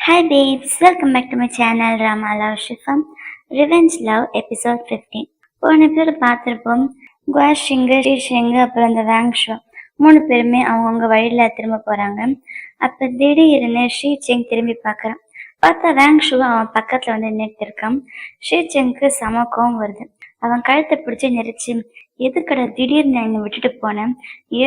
Hi babes, welcome back to my channel Rama Love Shifam Revenge Love episode 15. போன பேர் பார்த்துருப்போம். Quash ஷிங்கு, Sri ஷிங்கு, அப்புறம் இந்த வேங்ஷோ 3 பேருமே அவங்கவுங்க வழியில திரும்ப போறாங்க. அப்ப திடீர்னு ஷீ செங் திரும்பி பார்க்கறான். பார்த்தா வேங்ஷோ அவன் பக்கத்துல வந்து நின்றுட்டு இருக்கான். ஷீ செங்க்கு செம கோவம் வருது. அவன் கழுத்தை பிடிச்சி நெரிச்சு, எதுக்கடா திடீர்னு என்னை விட்டுட்டு போனேன்?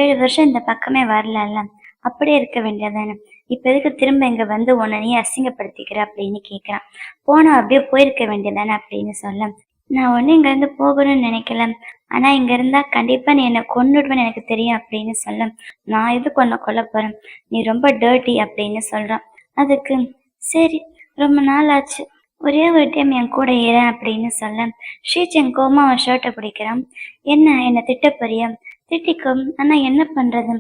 7 வருஷம் இந்த பக்கமே வரல, அப்படியே இருக்க வேண்டியதானே? இப்ப எதுக்கு திரும்ப இங்க வந்து உன்னை நீ அசிங்கப்படுத்திக்கிற அப்படின்னு கேக்குறான். போனா அப்படியே போயிருக்க வேண்டியதானே அப்படின்னு சொல்ல, நான் ஒண்ணு இங்க இருந்து போகணும்னு நினைக்கல, ஆனா இங்க இருந்தா கண்டிப்பா நீ என்னை கொன்னுடுவேன்னு எனக்கு தெரியும் அப்படின்னு சொல்ல, நான் எதுக்கு உன்னை கொல்ல போறேன், நீ ரொம்ப டர்ட்டி அப்படின்னு சொல்றான். அதுக்கு சரி, ரொம்ப நாள் ஆச்சு, ஒரே ஒரு டைம் என் கூட ஏறேன் அப்படின்னு சொல்ல, ஷீச்செங் கோமா அவன் ஷர்ட்டை பிடிக்கிறான். என்னை திட்ட போறியா? திட்டிக்கும், ஆனா என்ன பண்றது,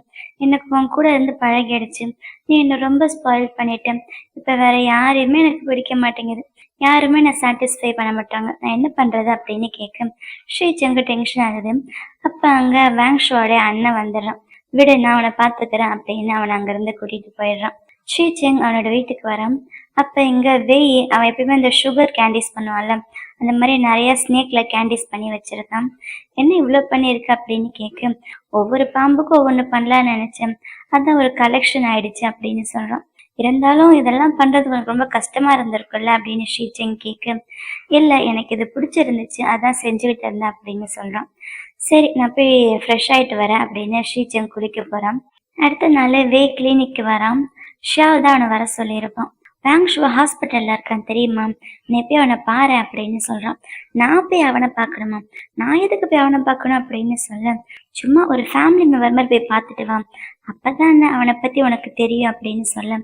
எனக்கு உன் கூட இருந்து பழகிடுச்சு, நீ என்னை ரொம்ப ஸ்பாயில் பண்ணிட்டேன். இப்ப வேற யாரையுமே எனக்கு பிடிக்க மாட்டேங்குது, யாருமே நான் சாட்டிஸ்ஃபை பண்ண மாட்டாங்க, நான் என்ன பண்றது அப்படின்னு கேட்க ஸ்ரீச்சங்கு டென்ஷன் ஆகுது. அப்ப அங்க வேங்ஷோட அண்ணன் வந்துடுறான். விடு, நான் அவனை பாத்துக்கிறேன் அப்படின்னு அவனை அங்கிருந்து கூட்டிட்டு போயிடுறான். ஸ்ரீச்செங் அவனோட வீட்டுக்கு வரான். அப்ப இங்க வெய் அவன் எப்பயுமே இந்த சுகர் கேண்டீஸ் பண்ணுவான்ல, அந்த மாதிரி நிறைய ஸ்னேக்ல கேண்டீஸ் பண்ணி வச்சிருக்கான். என்ன இவ்வளவு பண்ணியிருக்க அப்படின்னு கேட்க, ஒவ்வொரு பாம்புக்கும் ஒவ்வொன்று பண்ணலான்னு நினைச்சேன், அதான் ஒரு கலெக்ஷன் ஆயிடுச்சு அப்படின்னு சொல்றான். இருந்தாலும் இதெல்லாம் பண்றது உனக்கு ரொம்ப கஷ்டமா இருந்திருக்குல்ல அப்படின்னு ஷீச்செங் கேட்க, இல்ல எனக்கு இது பிடிச்சிருந்துச்சு, அதான் செஞ்சுக்கிட்டு இருந்தேன் அப்படின்னு சொல்றான். சரி, நான் போய் ஃப்ரெஷ் ஆயிட்டு வரேன் அப்படின்னு ஷீச்செங் குளிக்க போறான். அடுத்த நாள் வே கிளினிக்கு வரான். ஷியாவ் தான் அவனை வர சொல்லியிருப்பான். வேங்ஷுவா ஹாஸ்பிட்டல்ல இருக்கான் தெரியுமா, நீ போய் அவனை பாரு அப்படின்னு சொல்றான். நான் போய் அவனை பார்க்கணுமா? நான் எதுக்கு போய் அவனை பார்க்கணும் அப்படின்னு சொல்ல, சும்மா ஒரு ஃபேமிலி மெம்பர் மாதிரி போய் பார்த்துட்டு வா, அப்பதான் அவனை பத்தி உனக்கு தெரியும் அப்படின்னு சொல்ல,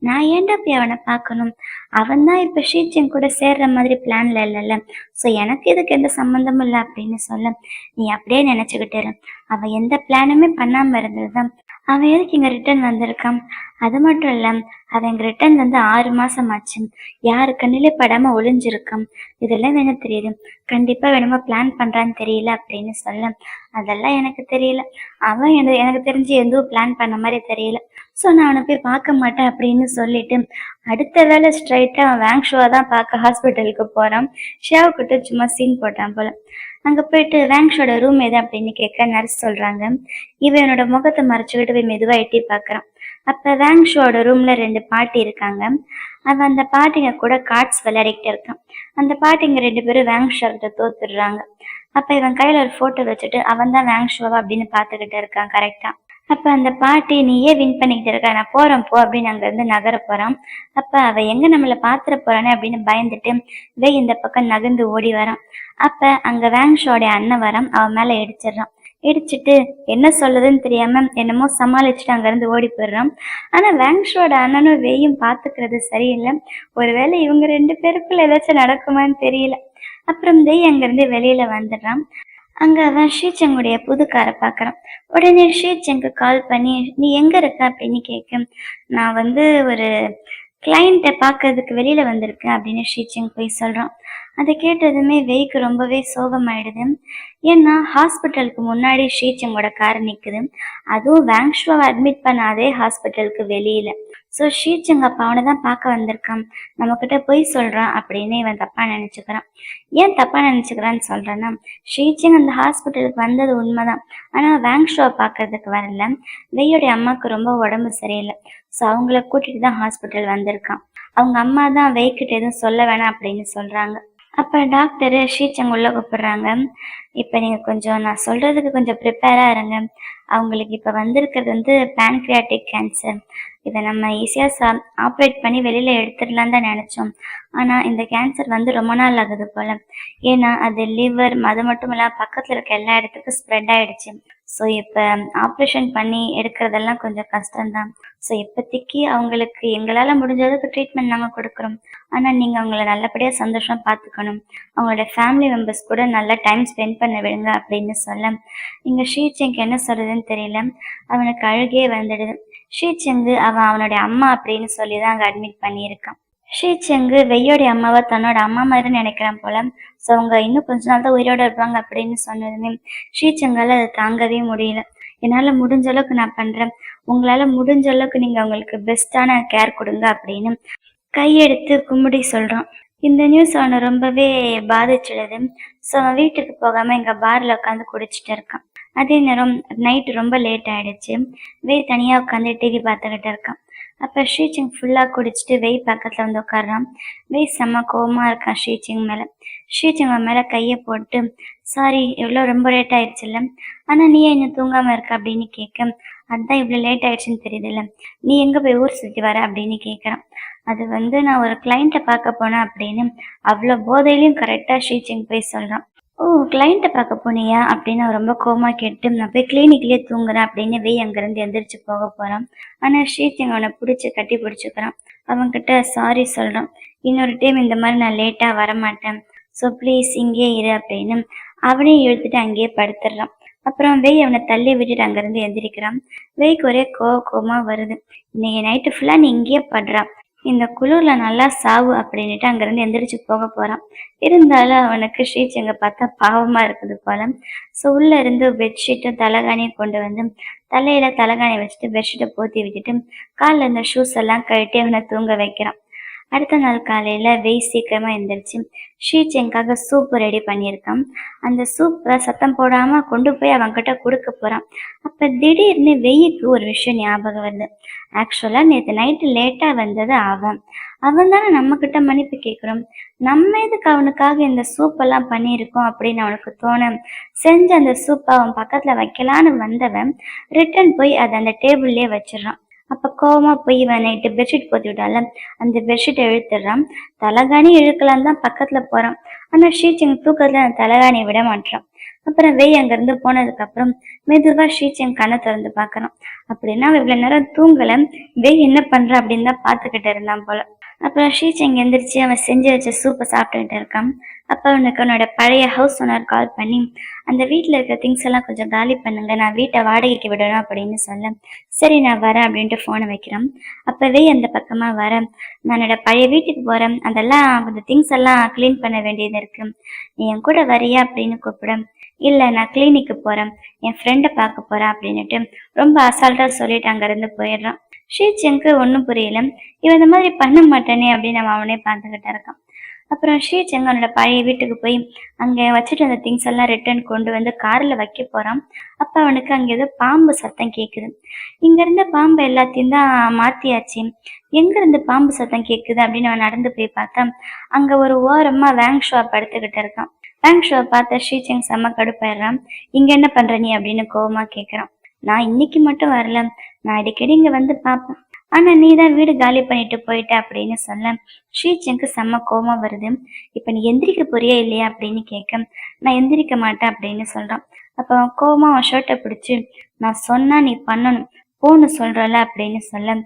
நான் ஏன்டா போய் அவனை பார்க்கணும், அவன் தான் இப்ப ஷீச்செங் கூட சேர்ற மாதிரி பிளான்ல இல்லைல்ல, ஸோ எனக்கு இதுக்கு எந்த சம்மந்தமும் இல்லை அப்படின்னு சொல்ல, நீ அப்படியே நினைச்சுக்கிட்டு இரு, அவன் எந்த பிளானுமே பண்ணாம இருந்ததுதான் அவன் எதுக்கு இங்க ரிட்டர்ன் வந்திருக்கான். அது மட்டும் இல்ல, அவன் இங்க ரிட்டர்ன் வந்து 6 மாசம் ஆச்சு, யாரு கண்ணிலே படாம ஒளிஞ்சிருக்கான். இதெல்லாம் என்ன தெரியுது, கண்டிப்பா வேணுமா பிளான் பண்றான்னு தெரியல அப்படின்னு சொல்ல, அதெல்லாம் எனக்கு தெரியல, அவன் எனக்கு தெரிஞ்சு எதுவும் பிளான் பண்ண மாதிரி தெரியல, ஸோ நான் அவனை போய் பார்க்க மாட்டேன் அப்படின்னு சொல்லிட்டு அடுத்த வேலை ஸ்ட்ரைட்டா அவன் வேங்ஷோவை தான் பார்க்க ஹாஸ்பிட்டலுக்கு போறான். ஷியாவுக்கிட்ட சும்மா சீன் போட்டான் போல. அங்க போயிட்டு வேங்ஷோட ரூம் எது அப்படின்னு கேட்க நர்ஸ் சொல்றாங்க. இவன் என்னோட முகத்தை மறைச்சுக்கிட்டு போய் மெதுவா எட்டி பாக்குறான். அப்ப வேங்ஷோட ரூம்ல 2 பாட்டி இருக்காங்க. அவன் அந்த பாட்டிங்க கூட கார்ட்ஸ் விளையாடிக்கிட்டு இருக்கான். அந்த பாட்டிங்க 2 பேரும் வேங்ஷோ கிட்ட தோத்துடுறாங்க. அப்ப இவன் கையில ஒரு போட்டோ வச்சுட்டு அவன் தான் வேங்ஷோவா அப்படின்னு பாத்துக்கிட்டு இருக்கான் கரெக்டா. அப்ப அந்த பாட்டி, நீ ஏன் வின் பண்ணிக்கிட்டு இருக்க, நான் போறேன் போ அப்படின்னு அங்க இருந்து நகர போறான். அப்ப அவ எங்க நம்மள பாத்துற போறானே அப்படின்னு பயந்துட்டு இந்த பக்கம் நகர்ந்து ஓடி வரான். அப்ப அங்க வேங்ஷோட அண்ணன் வரான், அவன் மேல இடிச்சிடறான். இடிச்சிட்டு என்ன சொல்லுதுன்னு தெரியாம என்னமோ சமாளிச்சுட்டு அங்க இருந்து ஓடி போயிடுறான். ஆனா வேங்ஷோட அண்ணனும் வெய்யும் பாத்துக்கிறது சரியில்லை. ஒருவேளை இவங்க 2 பேருக்குள்ள ஏதாச்சும் நடக்குமான்னு தெரியல. அப்புறம் வெய் அங்க இருந்து வெளியில வந்துடுறான். அங்க அவன் ஷீச்செங்குடைய புது காரை பாக்குறான். உடனே ஷீச்செங்கு கால் பண்ணி, நீ எங்க இருக்க அப்படின்னு கேட்க, நான் வந்து ஒரு கிளைண்ட்டை பார்க்கறதுக்கு வெளியில வந்திருக்கேன் அப்படின்னு ஷீச்செங் போய் சொல்றான். அதை கேட்டதுமே வெய்க்கு ரொம்பவே சோகமாயிடுது. ஏன்னா ஹாஸ்பிட்டலுக்கு முன்னாடி ஷீச்செங்கோட கார் நிக்குது, அதுவும் வேங்ஷுவை அட்மிட் பண்ண அதே ஹாஸ்பிட்டலுக்கு வெளியில. ஸோ ஷீச்செங் அப்ப அவனை தான் பார்க்க வந்திருக்கான், நம்ம கிட்ட போய் சொல்றான் அப்படின்னு இவன் தப்பா நினைச்சுக்கிறான். ஏன் தப்பா நினைச்சுக்கிறான்னு சொல்றேன்னா, ஷீச்செங் அந்த ஹாஸ்பிட்டலுக்கு வந்தது உண்மைதான், ஆனா வேங்ஷுவை பார்க்கறதுக்கு வரல. வெய்யோடைய அம்மாவுக்கு ரொம்ப உடம்பு சரியில்லை, ஸோ அவங்கள கூட்டிட்டு தான் ஹாஸ்பிட்டல் வந்திருக்கான். அவங்க அம்மா தான் வெய்கிட்ட எதுவும் சொல்ல வேணாம் அப்படின்னு சொல்றாங்க. அப்ப டாக்டரு ஷீச்செங் உள்ள கூப்பிடுறாங்க. இப்ப நீங்க கொஞ்சம் நான் சொல்றதுக்கு கொஞ்சம் ப்ரிப்பேரா இருங்க. அவங்களுக்கு இப்ப வந்திருக்கிறது வந்து பேன்க்ரியாட்டிக் கேன்சர். இதை நம்ம ஈஸியா ஆப்ரேட் பண்ணி வெளியில எடுத்துடலாம் தான் நினைச்சோம், ஆனா இந்த கேன்சர் வந்து ரொம்ப நாள் ஆகுது போல. ஏன்னா அது லிவர், அது மட்டும் இல்லாம பக்கத்துல இருக்க எல்லா இடத்துக்கும் ஸ்ப்ரெட் ஆயிடுச்சு. ஸோ இப்ப ஆப்ரேஷன் பண்ணி எடுக்கிறதெல்லாம் கொஞ்சம் கஷ்டம்தான். ஸோ இப்போதைக்கு அவங்களுக்கு எங்களால முடிஞ்ச அளவுக்கு ட்ரீட்மெண்ட் நாங்க கொடுக்குறோம், ஆனா நீங்க அவங்கள நல்லபடியா சந்தோஷமா பார்த்துக்கணும், அவங்களோட ஃபேமிலி மெம்பர்ஸ் கூட நல்லா டைம் ஸ்பெண்ட் பண்ண விடுங்க அப்படின்னு சொல்ல, இங்க ஷீச்செங்கு என்ன சொல்றதுன்னு தெரியல. அவனுக்கு அழுகே வந்துடுது. ஷீச்செங்கு அவனுடைய அம்மா அப்படின்னு சொல்லிதான் அங்க அட்மிட் பண்ணியிருக்கான். ஷீச்செங்கு வெய்யோடைய அம்மாவை தன்னோட அம்மா மாதிரி நினைக்கிறான் போல. ஸோ அவங்க இன்னும் கொஞ்ச நாள் தான் உயிரோட இருப்பாங்க அப்படின்னு சொன்னதுமே ஷீச்செங்கால அதை தாங்கவே முடியல. என்னால முடிஞ்ச அளவுக்கு நான் பண்றேன், உங்களால முடிஞ்ச அளவுக்கு நீங்க அவங்களுக்கு பெஸ்டான கேர் கொடுங்க அப்படின்னு கையெடுத்து கும்பிடி சொல்றான். இந்த நியூஸ் அவனை ரொம்பவே பாதிச்சிடுது. ஸோ அவன் வீட்டுக்கு போகாம எங்க பார்ல உட்காந்து குடிச்சிட்டு இருக்கான். அதே நேரம் நைட் ரொம்ப லேட் ஆயிடுச்சு. வெய் தனியா உட்காந்து டிவி பார்த்துக்கிட்டு இருக்கான். அப்ப ஷீச்சிங் ஃபுல்லா குடிச்சிட்டு வெய் பக்கத்துல வந்து உட்காடுறான். வெய் செம்ம கோவமா இருக்கான் ஷீச்சிங் மேல. ஷீச்சிங் அவன் மேல கைய போட்டு, சாரி எவ்வளோ ரொம்ப லேட் ஆயிடுச்சுல்ல, ஆனா நீ ஏன் இன்னும் தூங்காம இருக்க அப்படின்னு கேட்க, அதான் இவ்வளோ லேட் ஆயிடுச்சுன்னு தெரியுதுல்ல, நீ எங்க போய் ஊர் சுத்தி வர அப்படின்னு கேட்கறான். அது வந்து நான் ஒரு கிளைண்ட்டை பார்க்க போனேன் அப்படின்னு அவ்வளோ போதையிலையும் கரெக்டா ஷீச்சிங் போய் சொல்றான். ஓ, கிளைண்ட்டை பார்க்க போனியா அப்படின்னு அவன் ரொம்ப கோவமா கேட்டு, நான் போய் கிளினிக்லயே தூங்குறேன் அப்படின்னு வெய் அங்கிருந்து எந்திரிச்சு போக போறான். ஆனா ஷீச்சிங் அவனை பிடிச்சி கட்டி பிடிச்சிக்கிறான். அவன்கிட்ட சாரி சொல்றான். இன்னொரு டைம் இந்த மாதிரி நான் லேட்டா வரமாட்டேன், ஸோ ப்ளீஸ் இங்கேயே இரு அப்படின்னு அவனையும் இழுத்துட்டு அங்கேயே படுத்துடுறான். அப்புறம் வெய் அவனை தள்ளி விட்டுட்டு அங்கிருந்து எந்திரிக்கிறான். வெய்க்கு ஒரே கோவமா வருது. இன்னைக்கு நைட்டு ஃபுல்லா நீ இங்கேயே படுறா, இந்த குளிர்ல நல்லா சாவு அப்படின்னுட்டு அங்கிருந்து எந்திரிச்சு போக போறான். இருந்தாலும் அவனுக்கு ஷீச்சிங்க பார்த்தா பாவமா இருக்குது போல. ஸோ உள்ள இருந்து பெட்ஷீட்டும் தலைகாணியும் கொண்டு வந்து தலையில தலைகாணி வச்சுட்டு பெட்ஷீட்டை போத்தி விட்டுட்டு காலில் இருந்த ஷூஸ் எல்லாம் கழட்டி அவனை தூங்க வைக்கிறான். அடுத்த நாள் காலையில வெய் சீக்கிரமா எந்திரிச்சு ஷீச்சிங்காக சூப் ரெடி பண்ணியிருக்கான். அந்த சூப்பை சத்தம் போடாம கொண்டு போய் அவன்கிட்ட கொடுக்க போறான். அப்ப திடீர்னு வெய்யுக்கு ஒரு விஷயம் ஞாபகம் வருது. ஆக்சுவலா நேற்று நைட்டு லேட்டா வந்தது அவன் தானே நம்ம கிட்ட மன்னிப்பு கேட்கிறோம், நம்ம எதுக்கு அவனுக்காக இந்த சூப் எல்லாம் பண்ணியிருக்கோம் அப்படின்னு அவனுக்கு தோண செஞ்ச அந்த சூப்பை அவன் பக்கத்துல வைக்கலான்னு வந்தவன் ரிட்டர்ன் போய் அதை அந்த டேபிள்லயே வச்சிடறான். அப்ப கோவமா போய் இவன் நைட்டு பெட்ஷீட் போத்தி விட்டால அந்த பெட்ஷீட்டை இழுத்துடுறான். தலைகாணி இழுக்கலாம் தான் பக்கத்துல போறான். ஆனா ஷீச்சிங் தூக்கத்துல அந்த தலைகாணியை விட மாட்டான். அப்புறம் வெய் அங்கிருந்து போனதுக்கு அப்புறம் மெதுவா ஷீச்சிங் கண்ணை திறந்து பாக்குறான். அப்படின்னா இவ்வளவு நேரம் தூங்கல, வெய் என்ன பண்ற அப்படின்னு தான் பாத்துக்கிட்டு இருந்தான் போல. அப்புறம் ஷீச்சிங் எந்திரிச்சு அவன் செஞ்சு வச்ச சூப்பை சாப்பிட்டுக்கிட்டு இருக்கான். அப்போ அவனுக்கு அவனோட பழைய ஹவுஸ் ஓனர் கால் பண்ணி, அந்த வீட்டில் இருக்க திங்ஸ் எல்லாம் கொஞ்சம் காலி பண்ணுங்க, நான் வீட்டை வாடகைக்கு விடணும் அப்படின்னு சொல்ல, சரி நான் வரேன் அப்படின்ட்டு ஃபோனை வைக்கிறான். அப்போவே அந்த பக்கமாக வரேன், நான் என்னோட பழைய வீட்டுக்கு போகிறேன், அதெல்லாம் அந்த திங்ஸ் எல்லாம் க்ளீன் பண்ண வேண்டியது இருக்கு, நீ என் கூட வரியா அப்படின்னு கூப்பிட, இல்லை நான் கிளினிக்கு போகிறேன், என் ஃப்ரெண்டை பார்க்க போகிறேன் அப்படின்னுட்டு ரொம்ப அசால்ட்டாக சொல்லிட்டு அங்கேருந்து போயிடுறான். ஷீச்சிங்க்கு ஒன்றும் புரியல, இவன் இந்த மாதிரி பண்ண மாட்டானே அப்படின்னு நம்ம அவனே பார்த்துக்கிட்டு இருக்கான். அப்புறம் ஷீச்சிங் அவனோட பழைய வீட்டுக்கு போய் அங்கே வச்சுட்டு அந்த திங்ஸ் எல்லாம் ரிட்டர்ன் கொண்டு வந்து காரில் வைக்க போகிறான். அப்போ அவனுக்கு அங்கே ஏதோ பாம்பு சத்தம் கேட்குது. இங்கேருந்து பாம்பு எல்லாத்தையும் தான் மாற்றியாச்சு, எங்கேருந்து பாம்பு சத்தம் கேட்குது அப்படின்னு அவன் நடந்து போய் பார்த்தா அங்கே ஒரு ஓரமாக வேங் ஷாப் எடுத்துக்கிட்டு இருக்கான். வேங் ஷாப் பார்த்த ஷீச்சிங் செம்ம கடுப்பாயிடுறான். இங்கே என்ன பண்ணுற நீ அப்படின்னு கோவமாக கேட்குறான். நான் இன்னைக்கு மட்டும் வரல, நான் அடிக்கடி இங்கே வந்து பார்ப்பேன், ஆனா நீ தான் வீடு காலி பண்ணிட்டு போயிட்ட அப்படின்னு சொல்ல ஷீச்சிங்க்கு செம்ம கோவமா வருது. இப்ப நீ எந்திரிக்க போறியா இல்லையா அப்படின்னு கேட்க, நான் எந்திரிக்க மாட்டேன் அப்படின்னு சொல்றான். அப்ப அவன் கோவமா அவன் ஷர்ட்டை பிடிச்சு, நான் சொன்னா நீ பண்ணணும், போன்னு சொல்றல அப்படின்னு சொல்ல,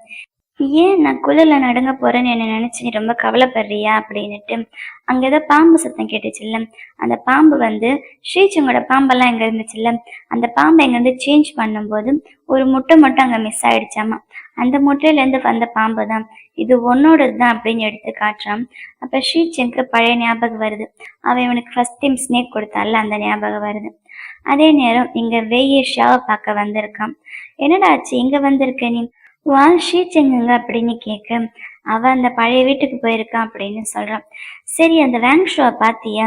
ஏன் நான் குளிர்ல நடுங்க போறேன்னு என்ன நினைச்சு நீ ரொம்ப கவலைப்படுறியா அப்படின்னுட்டு அங்க ஏதோ பாம்பு சத்தம் கேட்டுச்சுல்ல, அந்த பாம்பு வந்து ஷீச்சிங்கோட பாம்பெல்லாம் எங்க இருந்துச்சுல்ல, அந்த பாம்பை எங்க இருந்து சேஞ்ச் பண்ணும்போது ஒரு முட்டை மட்டும் அங்க மிஸ் ஆயிடுச்சாமா, அந்த முட்டையில இருந்து வந்த பாம்பு தான் இது, உன்னோடது தான் அப்படின்னு எடுத்து காட்டுறான். அப்ப ஷீச்சிங்க்கு பழைய ஞாபகம் வருது, அவன் இவனுக்கு ஃபர்ஸ்ட் டைம் ஸ்னேக் கொடுத்தால அந்த ஞாபகம் வருது. அதே நேரம் இங்க வெய்ய ஷாவை பார்க்க வந்திருக்கான். என்னடா ஆச்சு இங்க வந்திருக்க நீ, வால் ஷீச்சிங்க அப்படின்னு கேட்க, அவன் அந்த பழைய வீட்டுக்கு போயிருக்கான் அப்படின்னு சொல்றான். சரி அந்த வேங் ஷோவை பாத்தியா,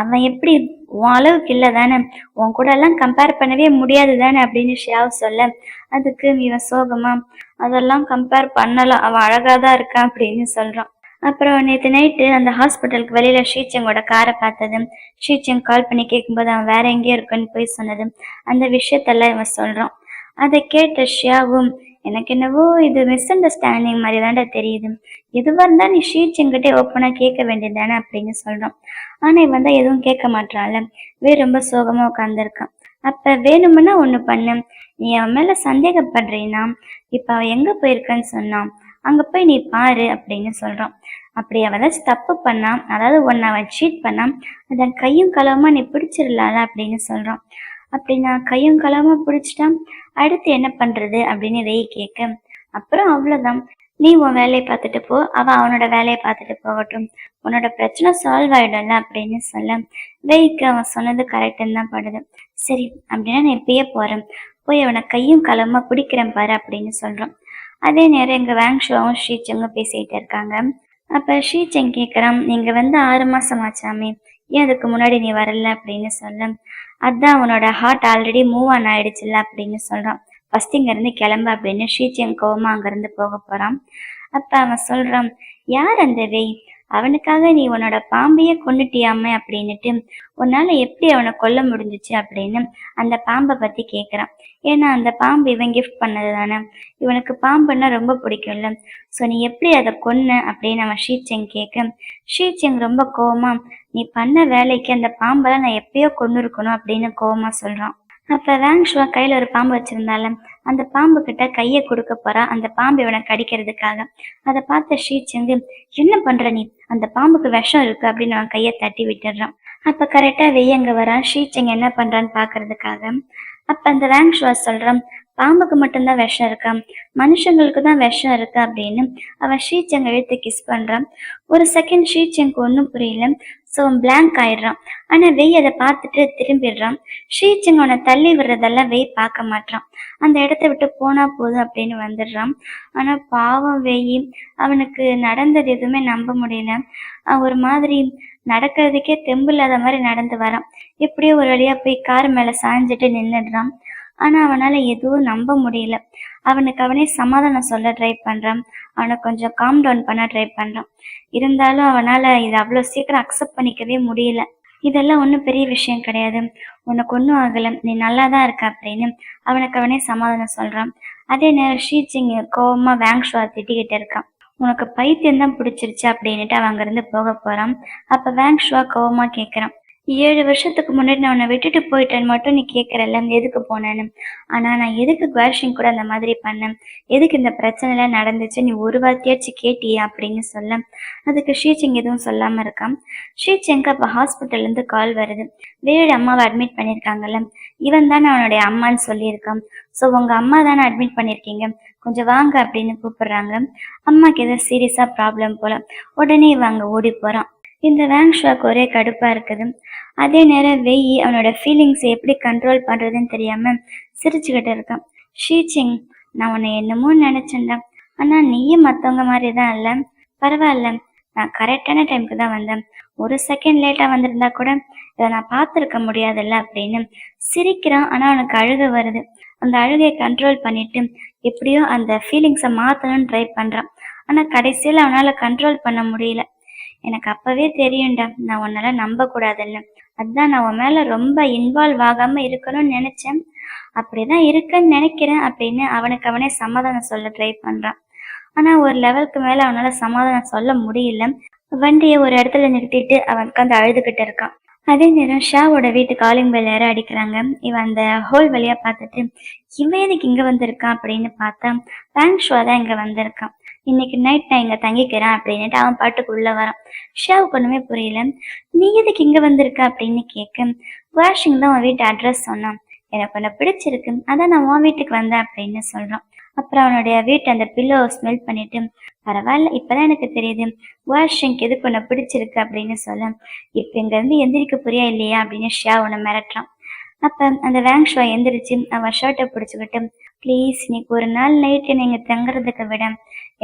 அவன் எப்படி உன் அளவுக்கு இல்லை தானே, உன் கூட எல்லாம் கம்பேர் பண்ணவே முடியாது தானே அப்படின்னு ஷியாவ் சொல்ல, அதுக்கு இவன் சோகமா, அதெல்லாம் கம்பேர் பண்ணலாம், அவன் அழகாதான் இருக்கான் அப்படின்னு சொல்றான். அப்புறம் நேற்று நைட்டு அந்த ஹாஸ்பிட்டலுக்கு வெளியில ஷீச்சிங்கோட காரை பார்த்தது, ஷீச்சிங் கால் பண்ணி கேட்கும்போது அவன் வேற எங்கேயோ இருக்குன்னு போய் சொன்னது, அந்த விஷயத்தெல்லாம் இவன் சொல்றான். அதை கேட்ட ஷியாவும், எனக்கு என்னவோ இது மிஸ் அண்டர்ஸ்டாண்டிங் மாதிரி தாண்டா தெரியுது, எதுவாக இருந்தா நீ ஷீச்சிங்கிட்டே ஓப்பனா கேட்க வேண்டியது தானே அப்படின்னு சொல்றான். ஆனா இவன் தான் எதுவும் கேட்க மாட்டான்ல, ரொம்ப சோகமா உட்காந்துருக்கான். அப்ப வேணும்னா ஒண்ணு பண்ணு, நீ அவன் மேல சந்தேகப்படுறீன்னா இப்ப அவன் எங்க போயிருக்கான்னு சொன்னான், அங்க போய் நீ பாரு அப்படின்னு சொல்றான். அப்படி அவன் ஏதாச்சும் தப்பு பண்ணான், அதாவது ஒன்னு அவன் சீட் பண்ணான், அதன் கையும் களவுமா நீ பிடிச்சிடலால அப்படின்னு சொல்றான். அப்படி நான் கையும் களவுமா பிடிச்சிட்டான், அடுத்து என்ன பண்றது அப்படின்னு வெய் கேட்க, அப்புறம் அவ்வளவுதான், நீ உன் வேலையை பார்த்துட்டு போ, அவன் அவனோட வேலையை பார்த்துட்டு போகட்டும், உன்னோட பிரச்சனை சால்வ் ஆயிடும்ல அப்படின்னு சொல்ல வெய்க்கு அவன் சொன்னது கரெக்டுன்னு தான் படுது. சரி அப்படின்னா நான் இப்பயே போறேன், போய் அவனை கையும் களவுமா பிடிக்கிறேன் பாரு அப்படின்னு சொல்றான். அதே நேரம் எங்க வேங் ஷோவும் ஷீச்சிங்கும் பேசிட்டு இருக்காங்க. அப்ப ஷீச்செங் கேக்குறான், நீங்க வந்து 6 மாசம் ஆச்சாமே, ஏன் அதுக்கு முன்னாடி நீ வரல அப்படின்னு சொல்ல, அதான் உன்னோட ஹார்ட் ஆல்ரெடி மூவ் ஆன் ஆயிடுச்சுல்ல அப்படின்னு சொல்றான். ஃபர்ஸ்ட் இங்க இருந்து கிளம்பு அப்படின்னு ஷீச்செங் கோவமா அங்க இருந்து போக போறான். அப்ப அவன் சொல்றான், யார் அந்த வெய், அவனுக்காக நீ உன்னோட பாம்பையே கொன்னுட்டியாமே அப்படின்னுட்டு, உன்னால எப்படி அவனை கொல்ல முடிஞ்சிச்சு அப்படின்னு அந்த பாம்பை பத்தி கேக்குறான். ஏன்னா அந்த பாம்பு இவன் கிஃப்ட் பண்ணது தானே, இவனுக்கு பாம்புன்னா ரொம்ப பிடிக்கும்ல, ஸோ நீ எப்படி அதை கொன்ன அப்படின்னு அவன் ஷீச்செங் கேட்க, ஷீச்செங் ரொம்ப கோவமா, நீ பண்ண வேலைக்கு அந்த பாம்பெல்லாம் நான் எப்பயோ கொண்டு இருக்கணும் அப்படின்னு கோவமா சொல்றான். அப்ப வேங்ஷுவா கையில ஒரு பாம்பு வச்சிருந்தால, அந்த பாம்பு கிட்ட கையை கொடுக்க போறா, அந்த பாம்பு இவனை கடிக்கிறதுக்காக. அதை பார்த்த ஷீச்செங்கு, என்ன பண்ற நீ, அந்த பாம்புக்கு விஷம் இருக்கு அப்படின்னு அவன் கையை தட்டி விட்டுடுறான். அப்ப கரெக்டா வெய்யங்க வரான் ஷீச்செங் என்ன பண்றான்னு பாக்குறதுக்காக. அப்ப அந்த வேங்ஷுவா சொல்றான், பாம்புக்கு மட்டும்தான் விஷம் இருக்கா, மனுஷங்களுக்கு தான் விஷம் இருக்கு அப்படின்னு அவன் ஷீச்செங்க இழுத்து கிஸ் பண்றான். ஒரு செகண்ட் ஷீச்செங்க்கு ஒன்றும் புரியல, ஸோ பிளாங்க் ஆயிடுறான். ஆனா வெய் அதை பார்த்துட்டு திரும்பிடுறான். ஷீச்செங் அவனை தள்ளி விடுறதெல்லாம் வெய் பார்க்க மாட்டான், அந்த இடத்த விட்டு போனா போதும் அப்படின்னு வந்துடுறான். ஆனா பாவம் வெய், அவனுக்கு நடந்தது எதுவுமே நம்ப முடியல. ஒரு மாதிரி நடக்கிறதுக்கே தெம்பு இல்லாத மாதிரி நடந்து வரான். எப்படியோ ஒரு வழியா போய் கார் மேல சாஞ்சிட்டு நின்றுடுறான். ஆனா அவனால எதுவும் நம்ப முடியல. அவனுக்கு அவனே சமாதானம் சொல்ல ட்ரை பண்றான், அவனை கொஞ்சம் காம் டவுன் பண்ண ட்ரை பண்றான். இருந்தாலும் அவனால இதை அவ்வளோ சீக்கிரம் அக்செப்ட் பண்ணிக்கவே முடியல. இதெல்லாம் ஒன்றும் பெரிய விஷயம் கிடையாது, உனக்கு ஒன்றும் ஆகலை, நீ நல்லா தான் இருக்க அப்படின்னு அவனுக்கு அவனே சமாதானம் சொல்றான். அதே நேரம் ஷீச்சிங் கோவமா வேங்ஷுவா திட்டிக்கிட்டு இருக்கான். உனக்கு பைத்தியம் தான் பிடிச்சிருச்சு அப்படின்னுட்டு அவன் அங்கிருந்து போக போறான். அப்ப வேங்ஷுவா கோவமா கேட்கிறான், 7 வருஷத்துக்கு முன்னாடி நான் உன்னை விட்டுட்டு போயிட்டேன்னு மட்டும் நீ கேட்கறல்ல, எதுக்கு போனேன்னு. ஆனா நான் எதுக்கு குவாஷிங் கூட அந்த மாதிரி பண்ணேன், எதுக்கு இந்த பிரச்சனை எல்லாம் நடந்துச்சு நீ ஒரு வார்த்தையாச்சும் கேட்டியா அப்படின்னு சொல்ல, அதுக்கு ஷீச்செங் எதுவும் சொல்லாம இருக்கான். ஷீச்செங்க்கு அப்ப ஹாஸ்பிட்டல்ல இருந்து கால் வருது. வேறு அம்மாவை அட்மிட் பண்ணிருக்காங்கல்ல, இவன் தானே அவனுடைய அம்மான்னு சொல்லியிருக்கான். ஸோ உங்க அம்மா தானே அட்மிட் பண்ணிருக்கீங்க, கொஞ்சம் வாங்க அப்படின்னு கூப்பிடுறாங்க. அம்மாக்கு ஏதோ சீரியஸா ப்ராப்ளம் போல. உடனே இவங்க ஓடி போறான். இந்த வேங்ஷுவாக்கு ஒரே கடுப்பா இருக்குது. அதே நேரம் வெய் அவனோட ஃபீலிங்ஸை எப்படி கண்ட்ரோல் பண்றதுன்னு தெரியாம சிரிச்சுக்கிட்டு இருக்கான். ஷீச்சிங், நான் உன்னை என்னமோ நினைச்சேன்டா, ஆனா நீயும் மத்தவங்க மாதிரி தான் இல்ல, பரவாயில்ல, நான் கரெக்டான டைமுக்கு தான் வந்தேன், ஒரு செகண்ட் லேட்டா வந்திருந்தா கூட இதை நான் பார்த்துருக்க முடியாதுல்ல அப்படின்னு சிரிக்கிறான். ஆனா அவனுக்கு அழுக வருது. அந்த அழுகையை கண்ட்ரோல் பண்ணிட்டு எப்படியோ அந்த ஃபீலிங்ஸை மாத்தணும்னு ட்ரை பண்றான். ஆனா கடைசியில் அவனால கண்ட்ரோல் பண்ண முடியல. எனக்கு அப்பவே தெரியும்டா, நான் உன்னால நம்ப கூடாதுன்னு, அதான் நான் உன் மேல ரொம்ப இன்வால்வ் ஆகாம இருக்கணும்னு நினைச்சேன், அப்படிதான் இருக்குன்னு நினைக்கிறேன் அப்படின்னு அவனுக்கு அவனே சமாதானம் சொல்ல ட்ரை பண்றான். ஆனா ஒரு லெவலுக்கு மேல அவனால சமாதானம் சொல்ல முடியல. வண்டியை ஒரு இடத்துல நிறுத்திட்டு அவன் உட்காந்து அழுதுகிட்டு இருக்கான். அதே நேரம் ஷாவோட வீட்டு காலிங் பெல் யாரும் அடிக்கிறாங்க. இவன் அந்த ஹோல் வழியா பார்த்துட்டு இவன் எதுக்கு இங்க வந்திருக்கான் அப்படின்னு பார்த்தா வேங்ஷுவா தான் இங்க வந்திருக்கான். இன்னைக்கு நைட் நான் இங்க தங்கிக்கிறேன் அப்படின்னுட்டு அவன் பாட்டுக்கு உள்ள வரான். ஷாவுக்கு ஒண்ணுமே புரியல. நீ எதுக்கு இங்க வந்திருக்க அப்படின்னு கேட்க, வாஷிங் தான் உன் வீட்டு அட்ரஸ் சொன்னான், எனக்கு உன்னை பிடிச்சிருக்கு, அதான் நான் உன் வீட்டுக்கு வந்தேன் அப்படின்னு சொல்றான். அப்புறம் அவனுடைய வீட்டு அந்த பில்லோ ஸ்மெல் பண்ணிட்டு, பரவாயில்ல இப்பதான் எனக்கு தெரியுது வாஷிங்க்கு எதுக்கு உன்னை பிடிச்சிருக்கு அப்படின்னு சொல்ல, இப்ப இங்க இருந்து எந்திரிக்க புரியா இல்லையா அப்படின்னு ஷா உன்னை மிரட்டுறான். அப்ப அந்த வேங்ஷுவா எந்திரிச்சு அவன் ஷர்ட்டை பிடிச்சுக்கிட்டு, ப்ளீஸ் இன்னைக்கு ஒரு நாள் நைட் என்னை இங்க தங்குறதுக்கு விட,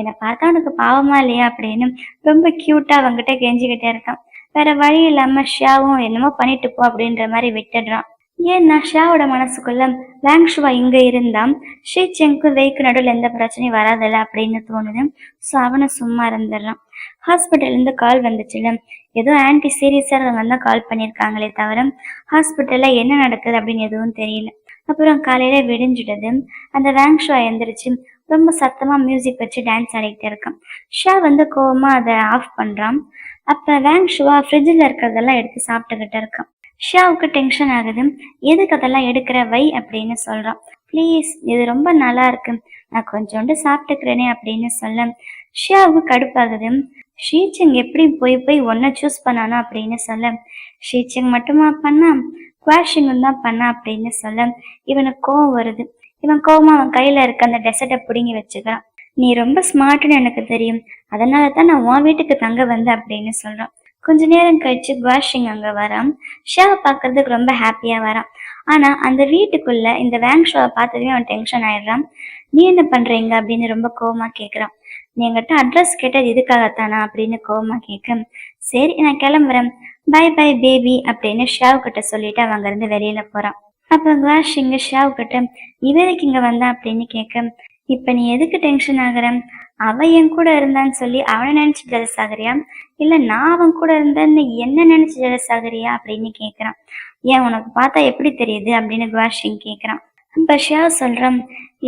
என்னை பார்த்தா உனக்கு பாவமா இல்லையா அப்படின்னு ரொம்ப கியூட்டா அவங்கிட்ட கெஞ்சிக்கிட்டே இருக்கான். வேற வழி இல்லாம ஷாவும் என்னமோ பண்ணிட்டு போ அப்படின்ற மாதிரி விட்டுடுறான். ஏன்னா ஷாவோட மனசுக்குள்ள வேங்ஷுவா இங்க இருந்தா ஷீச்செங்க்கு வெய்க்கு நடுவில் எந்த பிரச்சனையும் வராதில்ல அப்படின்னு தோணுது. ஸோ அவனை சும்மா இருந்துடுறான். ஹாஸ்பிட்டல்ல இருந்து கால் வந்துச்சுல, ஏதோ ஆன்டி சீரியஸா இருக்கவங்க தான் கால் பண்ணியிருக்காங்களே தவிர ஹாஸ்பிட்டல்ல என்ன நடக்குது அப்படின்னு எதுவும் தெரியல. அப்புறம் காலையில விடிஞ்சிடுது. அந்த வேங்ஷுவா எந்திரிச்சு ரொம்ப சத்தமா மியூசிக் வச்சு டான்ஸ் ஆடிக்கிட்டே இருக்கான். ஷா வந்து கோவமா அதை ஆஃப் பண்றான். அப்ப வேங்ஷுவா ஃப்ரிட்ஜில் இருக்கிறதெல்லாம் எடுத்து சாப்பிட்டுக்கிட்டு இருக்கான். ஷியாவுக்கு டென்ஷன் ஆகுது. எதுக்கு அதெல்லாம் எடுக்கிற வை அப்படின்னு சொல்றான். ப்ளீஸ் இது ரொம்ப நல்லா இருக்கு, நான் கொஞ்சோண்டு சாப்பிட்டுக்கிறேனே அப்படின்னு சொல்ல ஷியாவுக்கு கடுப்பாகுது. ஷீச்சங் எப்படி போய் போய் ஒன்ன சூஸ் பண்ணானோ அப்படின்னு சொல்ல, ஷீச்சங் மட்டுமா பண்ணா, குவாஷிங்கும் தான் பண்ணா அப்படின்னு சொல்ல இவனுக்கு கோவம் வருது. இவன் கோவமா அவன் கையில இருக்க அந்த டெசர்ட்டை பிடுங்கி வச்சுக்கிறான். நீ ரொம்ப ஸ்மார்ட்னு எனக்கு தெரியும், அதனால தான் நான் உன் வீட்டுக்கு தங்க வந்தேன் அப்படின்னு சொல்றான். கொஞ்ச நேரம் கழிச்சு குவாஷிங் அங்க வரான். ஷாவை பார்க்கறதுக்கு ரொம்ப ஹாப்பியா வரான். ஆனா அந்த வீட்டுக்குள்ள இந்த வேங் ஷாவை பார்த்ததையும் அவன் டென்ஷன் ஆயிடுறான். நீ என்ன பண்றீங்க அப்படின்னு ரொம்ப கோவமா கேக்குறான். நீ என்கிட்ட அட்ரஸ் கேட்டது இதுக்காகத்தானா அப்படின்னு கோவமா கேட்க, சரி நான் கிளம்புறேன், பை பை பேபி அப்படின்னு ஷாவ் கிட்ட சொல்லிட்டு அவன் அங்க இருந்து வெளியில போறான். அப்ப குவாஷிங் ஷாவ் கிட்ட இவருக்கு இங்க வந்தா அப்படின்னு கேட்க, இப்ப நீ எதுக்கு டென்ஷன் ஆகுற? அவ என் கூட இருந்தான்னு சொல்லி அவனை நினைச்சு ஜெலஸ் ஆகுறியா, இல்ல நான் அவன் கூட இருந்தேன்னு என்ன நினைச்சு ஜெலஸ் ஆகுறியா அப்படின்னு கேக்குறான். ஏன் உனக்கு பார்த்தா எப்படி தெரியுது அப்படின்னு குவாஷிங் கேக்குறான். அப்ப ஷியாவ் சொல்றான்,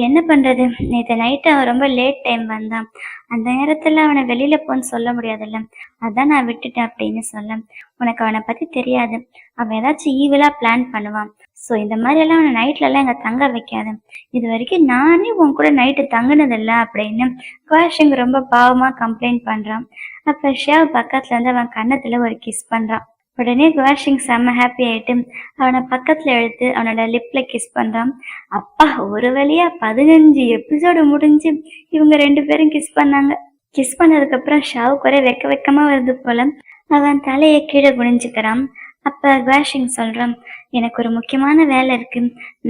என்ன பண்றது, நேற்று நைட்டு அவன் ரொம்ப லேட் டைம் வந்தான், அந்த நேரத்துல அவனை வெளியில போன்னு சொல்ல முடியாதுல்ல, அதான் நான் விட்டுட்டேன் அப்படின்னு சொல்ல, உனக்கு அவனை பத்தி தெரியாது, அவன் ஏதாச்சும் ஈவிலா பிளான் பண்ணுவான், ஸோ இந்த மாதிரி எல்லாம் அவனை நைட்ல எல்லாம் இங்க தங்க வைக்காது, இது வரைக்கும் நானே உன் கூட நைட்டு தங்குனதில்ல அப்படின்னு குவாஷிங் ரொம்ப பாவமா கம்ப்ளைண்ட் பண்றான். அப்ப ஷியாவ் பக்கத்துல இருந்து அவன் கன்னத்துல ஒரு கிஸ் பண்றான். உடனே குவாஷிங் செம்ம ஹாப்பி ஆயிட்டு அவனை பக்கத்துல எடுத்து அவனோட லிப்ல கிஸ் பண்றான். அப்பா, ஒரு வழியா 15 எபிசோடு முடிஞ்சு இவங்க 2 பேரும் கிஸ் பண்ணாங்க. கிஸ் பண்ணதுக்கு அப்புறம் ஷாவுக்கு ஒரே வெக்கமா வருது போல. அவன் தலையை கீழே குனிஞ்சுக்கிறான். அப்ப குவாஷிங் சொல்றான், எனக்கு ஒரு முக்கியமான வேலை இருக்கு,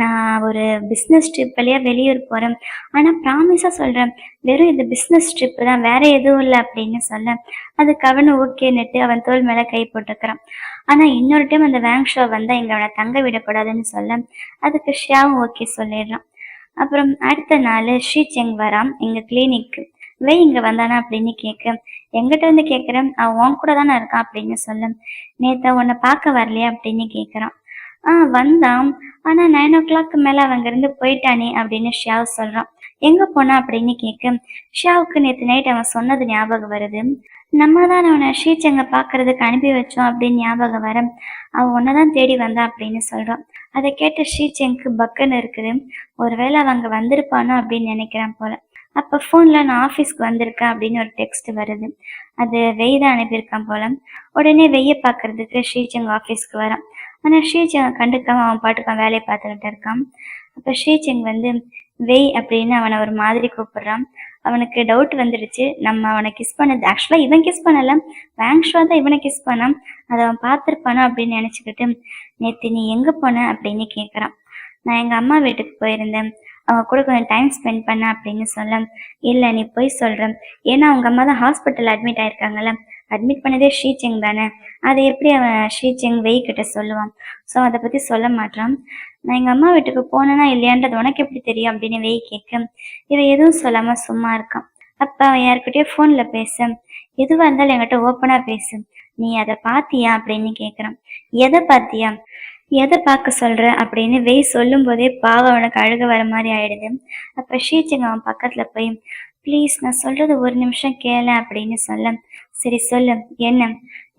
நான் ஒரு பிஸ்னஸ் ட்ரிப் வழியா வெளியூர் போறேன், ஆனா ப்ராமிஸா சொல்றேன் வெறும் இந்த பிஸ்னஸ் ட்ரிப் தான், வேற எதுவும் இல்லை அப்படின்னு சொல்ல, அதுக்கு அவனு ஓகேன்னுட்டு அவன் தோல் மேல கை போட்டுக்கிறான். ஆனா இன்னொரு டைம் அந்த வேங் ஷோ வந்தா இங்க அவனை தங்க விடக்கூடாதுன்னு சொல்ல, அதுக்கு ஷியாவும் ஓகே சொல்லிடுறான். அப்புறம் அடுத்த நாள் ஷீ செங் வரான் எங்க கிளினிக்கு. இங்க வந்தானா அப்படின்னு கேட்க, எங்கிட்ட வந்து கேட்குறேன், அவன் உன் கூட தானே இருக்கான் அப்படின்னு சொல்ல, நேத்த உன்னை பார்க்க வரலையா அப்படின்னு கேட்குறான். வந்தான், ஆனா 9 o'clock மேல அவங்க இருந்து போயிட்டானே அப்படின்னு ஷியாவ் சொல்றான். எங்க போனா அப்படின்னு கேட்க, ஷியாவுக்கு நேற்று நைட் அவன் சொன்னது ஞாபகம் வருது, நம்ம தான் அவனை ஷீச்சங்க பாக்குறதுக்கு அனுப்பி வச்சோம் அப்படின்னு ஞாபகம் வர, அவன் ஒன்னதான் தேடி வந்தான் அப்படின்னு சொல்றான். அதை கேட்ட ஷீச்செங்க்கு பக்குன்னு இருக்குது, ஒருவேளை அவங்க வந்திருப்பானோ அப்படின்னு நினைக்கிறான் போல. அப்ப போன்ல நான் ஆபீஸ்க்கு வந்திருக்கேன் அப்படின்னு ஒரு டெக்ஸ்ட் வருது, அது வெய் தான் அனுப்பியிருக்கான் போல. உடனே வெய்ய பாக்குறதுக்கு ஷீச்சங் ஆபீஸ்க்கு வரான். ஆனா ஷீச்சங்க கண்டுக்காம அவன் பாட்டுக்கு வேலையை பார்த்துக்கிட்டு இருக்கான். அப்ப ஷீச்சங் வந்து வெய் அப்படின்னு அவனை ஒரு மாதிரி கூப்பிடுறான். அவனுக்கு டவுட் வந்துடுச்சு, நம்ம அவனை கிஸ் பண்ணது ஆக்சுவலா இவன் கிஸ் பண்ணல, வேங்ஷுவா தான் இவனை கிஸ் பண்ணான், அதை அவன் பார்த்துருப்பானோ அப்படின்னு நினைச்சுக்கிட்டு, நேத்து நீ எங்க போன அப்படின்னு கேட்குறான். நான் எங்க அம்மா வீட்டுக்கு போயிருந்தேன், அவங்க கூட கொஞ்சம் டைம் ஸ்பெண்ட் பண்ண அப்படின்னு சொல்ல, இல்லை நீ போய் சொல்கிறேன், ஏன்னா அவங்க அம்மா தான் ஹாஸ்பிட்டல் அட்மிட் ஆயிருக்காங்கல்ல, அட்மிட் பண்ணதே ஷீச்செங் தானே, அதை எப்படி அவன் ஷீச்செங் வெய் கிட்ட சொல்லுவான், ஸோ அதை பற்றி சொல்ல மாட்டான். நான் எங்கள் அம்மா வீட்டுக்கு போனேன்னா இல்லையான்றது உனக்கு எப்படி தெரியும் அப்படின்னு வெய் கேட்க, இவன் எதுவும் சொல்லாமல் சும்மா இருக்கான். அப்போ அவன் யாருக்கிட்டே ஃபோனில் பேச, எதுவாக இருந்தாலும் என்கிட்ட ஓப்பனாக பேசு, நீ அதை பார்த்தியா அப்படின்னு கேட்குறான். எதை பார்த்தியா, எதை பார்க்க சொல்ற அப்படின்னு வெய் சொல்லும் போதே பாவம் அவனுக்கு அழுக வர மாதிரி ஆயிடுது. அப்ப ஷீச்சங் அவன் பக்கத்துல போய், ப்ளீஸ் நான் சொல்றது ஒரு நிமிஷம் கேள அப்படின்னு சொல்ல, சரி சொல்லு என்ன,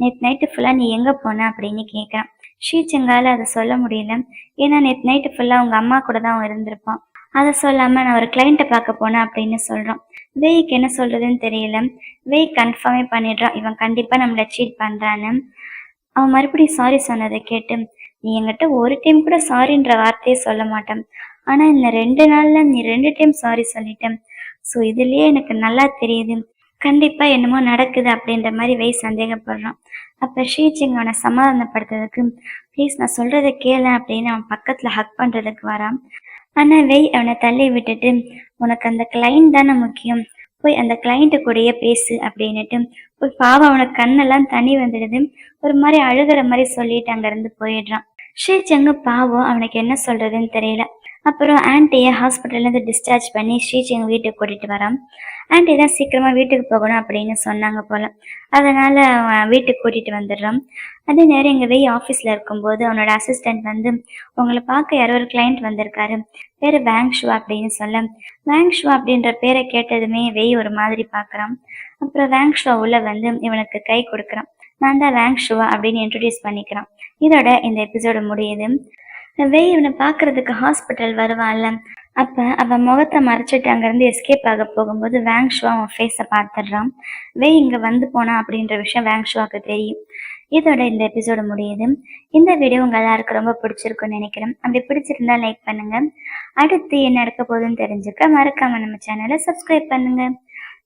நேற்று நைட்டு ஃபுல்லா நீ எங்க போன அப்படின்னு கேட்கறான். ஷீச்சங்கால அதை சொல்ல முடியல, ஏன்னா நேற்று நைட்டு ஃபுல்லா அவங்க அம்மா கூட தான் அவன் இருந்திருப்பான். அதை சொல்லாம நான் ஒரு கிளைண்ட்டை பார்க்க போனேன் அப்படின்னு சொல்றான். வெய்க்கு என்ன சொல்றதுன்னு தெரியல. வெய் கன்ஃபார்மே பண்ணிடுறான், இவன் கண்டிப்பா நம்மள சீட் பண்றான்னு. அவன் மறுபடியும் சாரி சொன்னதை கேட்டு, நீ என்கிட்ட ஒரு டைம் கூட சாரின்ற வார்த்தையே சொல்ல மாட்டேன், ஆனா இந்த 2 நாள்ல நீ 2 டைம் சாரி சொல்லிட்டேன், ஸோ இதுலயே எனக்கு நல்லா தெரியுது கண்டிப்பா என்னமோ நடக்குது அப்படின்ற மாதிரி வெய் சந்தேகப்படுறான். அப்ப ஷீச்சிங் அவனை சமாதானப்படுத்துறதுக்கு, ப்ளீஸ் நான் சொல்றதை கேள அப்படின்னு அவன் பக்கத்துல ஹக் பண்றதுக்கு வரான். ஆனா வெய் அவனை தள்ளி விட்டுட்டு, உனக்கு அந்த கிளைண்ட் தானே முக்கியம், போய் அந்த கிளைண்ட்டு கூடயே பேசு அப்படின்னுட்டு போய் பாவம் அவனுக்கு கண்ணெல்லாம் தண்ணி வந்துடுது, ஒரு மாதிரி அழுகிற மாதிரி சொல்லிட்டு அங்கிருந்து போயிடுறான். ஷீச்சங்கு பாவம் அவனுக்கு என்ன சொல்றதுன்னு தெரியல. அப்புறம் ஆன்ட்டியை ஹாஸ்பிட்டல்ல இருந்து டிஸ்சார்ஜ் பண்ணி ஷீச்சங் வீட்டுக்கு கூட்டிட்டு வரான். ஆன்ட்டி தான் சீக்கிரமா வீட்டுக்கு போகணும் அப்படின்னு சொன்னாங்க போல, அதனால அவன் வீட்டுக்கு கூட்டிட்டு வந்துடுறான். அதே நேரம் எங்க வெய் ஆஃபீஸ்ல இருக்கும்போது அவனோட அசிஸ்டன்ட் வந்து, உங்களை பார்க்க யாரோ ஒரு கிளைண்ட் வந்திருக்காரு, பேரு வேங் ஷுவா அப்படின்னு சொல்ல, வேங் ஷுவா அப்படின்ற பேரை கேட்டதுமே வெய் ஒரு மாதிரி பாக்குறான். அப்புறம் வேங் ஷுவா உள்ள வந்து இவனுக்கு கை கொடுக்குறான். நான் தான் வேங் ஷுவா அப்படின்னு இன்ட்ரோடியூஸ் பண்ணிக்கிறான். இதோட இந்த எபிசோடு முடியுது. வெய் இவனை பாக்குறதுக்கு ஹாஸ்பிட்டல் வருவான்ல, அப்ப அவன் முகத்தை மறைச்சிட்டு அங்கிருந்து எஸ்கேப் ஆக போகும்போது வேங் ஷுவா அவன் ஃபேஸை பார்த்துடுறான். வெய் இங்க வந்து போனா அப்படின்ற விஷயம் வேங் ஷுவாக்கு தெரியும். இதோட இந்த எபிசோடு முடியுது. இந்த வீடியோ உங்க எல்லாருக்கும் ரொம்ப பிடிச்சிருக்குன்னு நினைக்கிறேன். அப்படி பிடிச்சிருந்தா லைக் பண்ணுங்க. அடுத்து என்ன நடக்க போகுதுன்னு தெரிஞ்சுக்க மறக்காம நம்ம சேனலை சப்ஸ்கிரைப் பண்ணுங்க.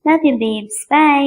Love you babes, by.